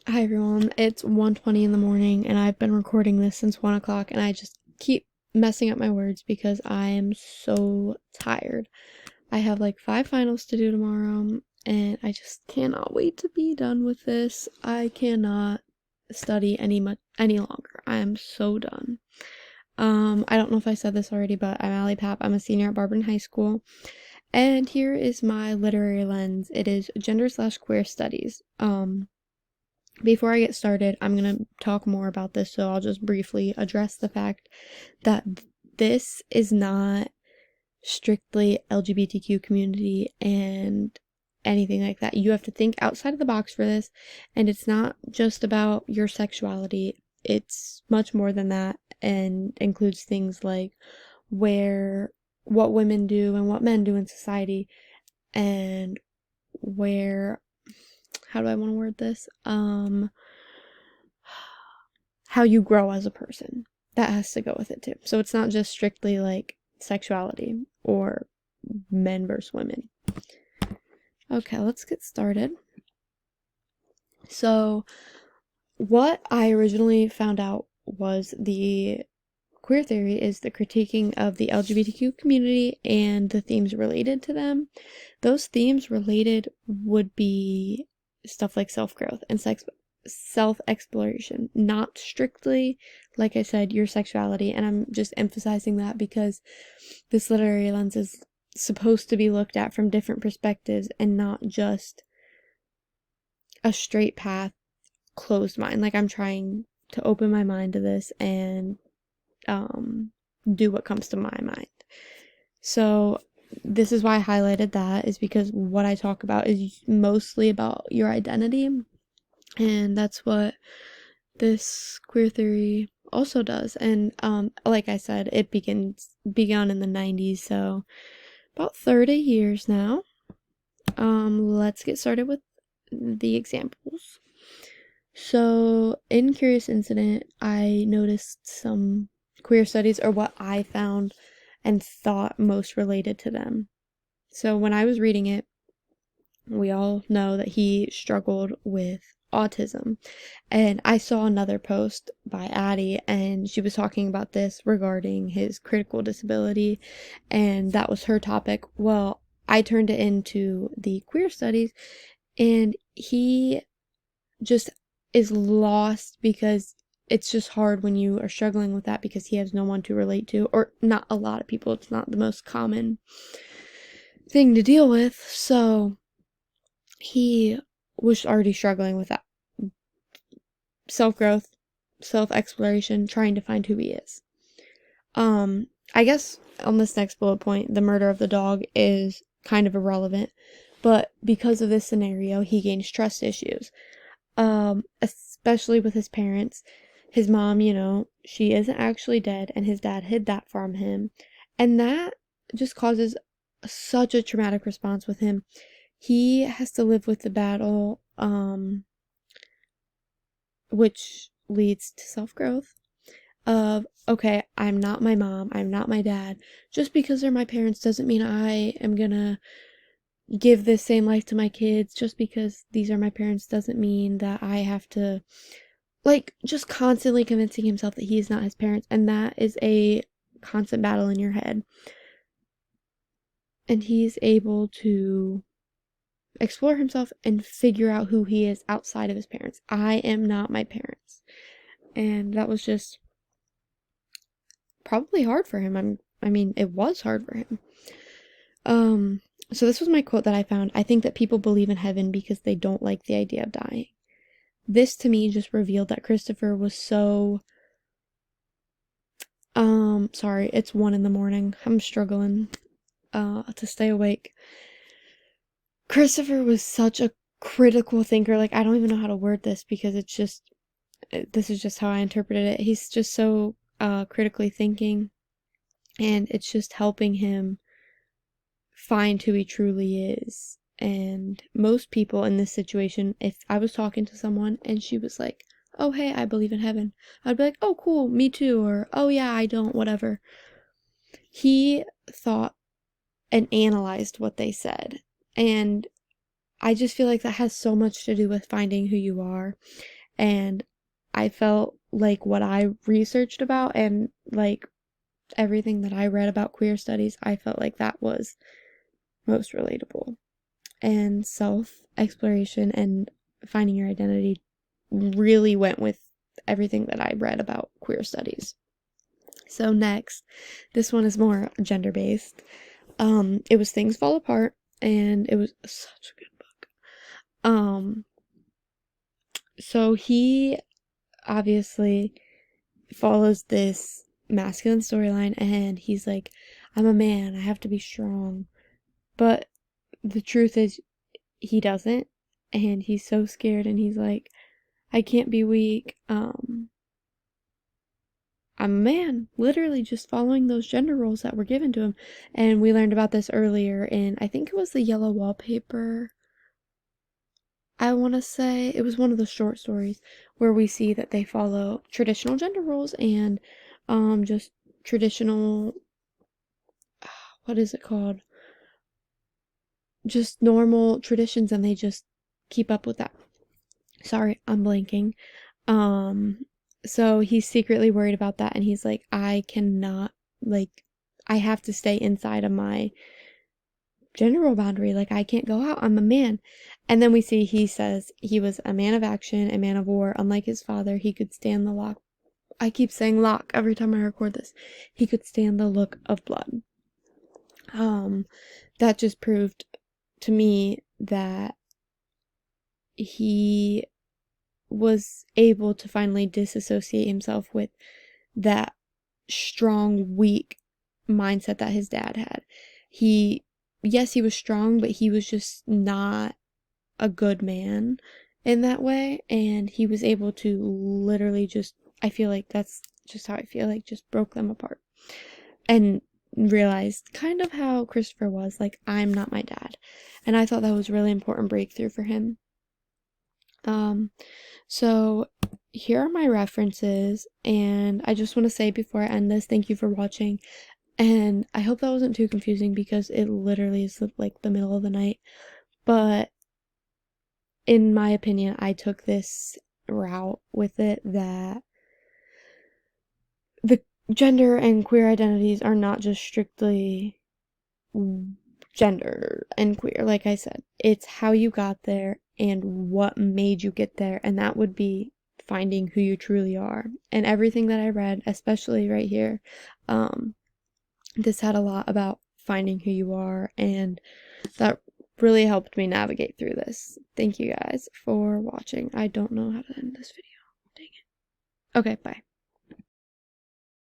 Hi everyone, it's 1:20 in the morning and I've been recording this since 1 o'clock and I just keep messing up my words because I am so tired. I have like 5 finals to do tomorrow and I just cannot wait to be done with this. I cannot study any longer. I am so done. I don't know if I said this already, but I'm Allie Papp. I'm a senior at Barberton High School. And here is my literary lens. It is gender/queer studies. Before I get started, I'm going to talk more about this, so I'll just briefly address the fact that this is not strictly LGBTQ community and anything like that. You have to think outside of the box for this, and it's not just about your sexuality. It's much more than that and includes things like where what women do and what men do in society and where how do I want to word this? How you grow as a person. That has to go with it too. So it's not just strictly like sexuality or men versus women. Okay, let's get started. So, what I originally found out was the queer theory is the critiquing of the LGBTQ community and the themes related to them. Those themes related would be stuff like self-growth and self-exploration, not strictly, like I said, your sexuality. And I'm just emphasizing that because this literary lens is supposed to be looked at from different perspectives and not just a straight path, closed mind. Like I'm trying to open my mind to this and do what comes to my mind. So this is why I highlighted that, is because what I talk about is mostly about your identity, and that's what this queer theory also does. And like I said, it began in the 90s, so about 30 years now. Let's get started with the examples. So in Curious Incident, I noticed some queer studies, or what I found and thought most related to them. So when I was reading it, we all know that he struggled with autism. And I saw another post by Addie, and she was talking about this regarding his critical disability, and that was her topic. Well, I turned it into the queer studies, and he just is lost because it's just hard when you are struggling with that because he has no one to relate to, or not a lot of people. It's not the most common thing to deal with. So he was already struggling with that self-growth, self-exploration, trying to find who he is. I guess on this next bullet point, the murder of the dog is kind of irrelevant, but because of this scenario, he gains trust issues. Especially with his parents. His mom, she isn't actually dead, and his dad hid that from him. And that just causes such a traumatic response with him. He has to live with the battle, which leads to self-growth of, okay, I'm not my mom, I'm not my dad. Just because they're my parents doesn't mean I am gonna give this same life to my kids. Just because these are my parents doesn't mean that I have to, like, just constantly convincing himself that he is not his parents, and that is a constant battle in your head. And he's able to explore himself and figure out who he is outside of his parents. I am not my parents. And that was just probably hard for him. I mean, it was hard for him. So this was my quote that I found. I think that people believe in heaven because they don't like the idea of dying. This to me just revealed that Christopher was so sorry, it's 1 in the morning. I'm struggling to stay awake. Christopher was such a critical thinker. Like, I don't even know how to word this because this is just how I interpreted it. He's just so critically thinking, and it's just helping him find who he truly is. And most people in this situation, if I was talking to someone and she was like, oh, hey, I believe in heaven, I'd be like, oh, cool, me too, or oh, yeah, I don't, whatever. He thought and analyzed what they said, and I just feel like that has so much to do with finding who you are. And I felt like what I researched about and like everything that I read about queer studies, I felt like that was most relatable. And self exploration and finding your identity really went with everything that I read about queer studies. So next, this one is more gender based. It was Things Fall Apart, and it was such a good book. So he obviously follows this masculine storyline, and he's like, I'm a man, I have to be strong. But the truth is, he doesn't, and he's so scared, and he's like, I can't be weak. I'm a man, literally just following those gender roles that were given to him. And we learned about this earlier in, I think it was the Yellow Wallpaper. I want to say it was one of the short stories where we see that they follow traditional gender roles and just traditional, what is it called? Just normal traditions, and they just keep up with that. Sorry, I'm blanking. Um, so he's secretly worried about that, and he's like, I cannot, like, I have to stay inside of my gender role boundary. Like, I can't go out. I'm a man. And then we see he says he was a man of action, a man of war. Unlike his father, he could stand the lock. I keep saying lock every time I record this. He could stand the look of blood. That just proved to me that he was able to finally disassociate himself with that strong, weak mindset that his dad had. Yes, he was strong, but he was just not a good man in that way. And he was able to literally just, I feel like that's just how I feel like, just broke them apart. And realized kind of how Christopher was, like, I'm not my dad. And I thought that was a really important breakthrough for him. So here are my references, and I just want to say before I end this, thank you for watching. And I hope that wasn't too confusing because it literally is like the middle of the night. But in my opinion, I took this route with it that the gender and queer identities are not just strictly gender and queer. Like I said, it's how you got there and what made you get there, and that would be finding who you truly are. And everything that I read, especially right here, this had a lot about finding who you are, and that really helped me navigate through this. Thank you guys for watching. I don't know how to end this video. Dang it. Okay, bye.